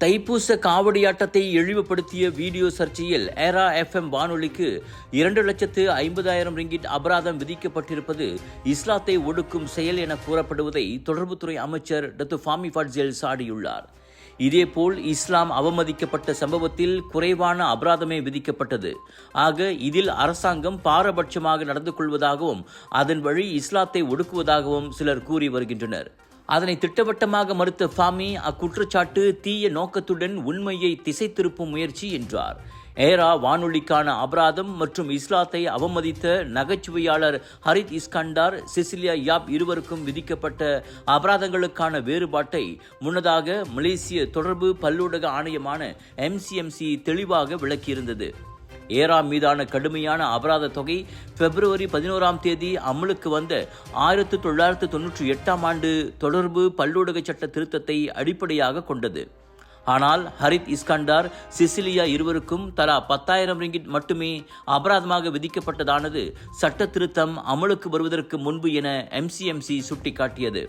தைப்பூச காவடியாட்டத்தை இழிவுபடுத்திய வீடியோ சர்ச்சையில் era FM வானொலிக்கு 2,50,000 ரிங்கிட் அபராதம் விதிக்கப்பட்டிருப்பது இஸ்லாத்தை ஒடுக்கும் செயல் என கூறப்படுவதை தொடர்புத்துறை அமைச்சர் டாக்டர் ஃபாமி ஃபட்ஜல் சாடியுள்ளார். இதேபோல் இஸ்லாம் அவமதிக்கப்பட்ட சம்பவத்தில் குறைவான அபராதமே விதிக்கப்பட்டது. ஆக இதில் அரசாங்கம் பாரபட்சமாக நடந்து கொள்வதாகவும் அதன் வழி இஸ்லாத்தை ஒடுக்குவதாகவும் சிலர் கூறி வருகின்றனர். அதனை திட்டவட்டமாக மறுத்த ஃபாமி அக்குற்றச்சாட்டு தீய நோக்கத்துடன் உண்மையை திசை திருப்பும் முயற்சி என்றார். ஏரா வானொலிக்கான அபராதம் மற்றும் இஸ்லாத்தை அவமதித்த நகைச்சுவையாளர் ஹரித் இஸ்கண்டார், செசிலியா யாப் இருவருக்கும் விதிக்கப்பட்ட அபராதங்களுக்கான வேறுபாட்டை முன்னதாக மலேசிய தொடர்பு பல்லூடக ஆணையமான MCMC தெளிவாக விளக்கியிருந்தது. ஏரா மீதான கடுமையான அபராத தொகை பிப்ரவரி 11 அமலுக்கு வந்த 1998 ஆண்டு தொடர்பு பல்லூடக சட்ட திருத்தத்தை அடிப்படையாக கொண்டது. ஆனால் ஹரித் இஸ்கண்டார், செசிலியா இருவருக்கும் தலா 10,000 ரிங்கிட் மட்டுமே அபராதமாக விதிக்கப்பட்டதானது சட்ட திருத்தம் அமலுக்கு வருவதற்கு முன்பு என MCMC சுட்டிக்காட்டியது.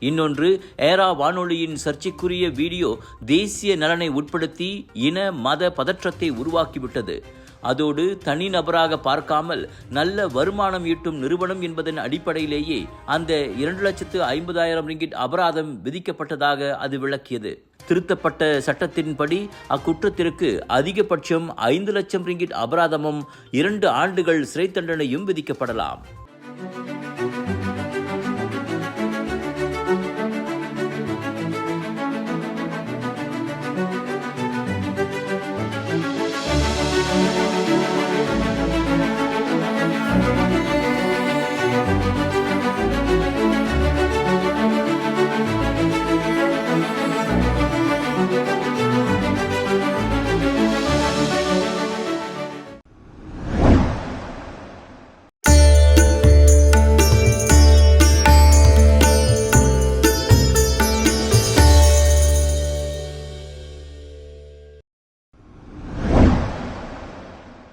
இன்னொன்று, ஏரா வானொலியின் சர்ச்சைக்குரிய வீடியோ தேசிய நலனை உட்படுத்தி இன மத பதற்றத்தை உருவாக்கிவிட்டது. அதோடு தனிநபராக பார்க்காமல் நல்ல வருமானம் ஈட்டும் நிறுவனம் என்பதன் அடிப்படையிலேயே அந்த 2,50,000 ரிங்கிட் அபராதம் விதிக்கப்பட்டதாக அது விளக்கியது. திருத்தப்பட்ட சட்டத்தின்படி அக்குற்றத்திற்கு அதிகபட்சம் 5 லட்சம் ரிங்கிட் அபராதமும் 2 ஆண்டுகள் சிறை தண்டனையும் விதிக்கப்படலாம்.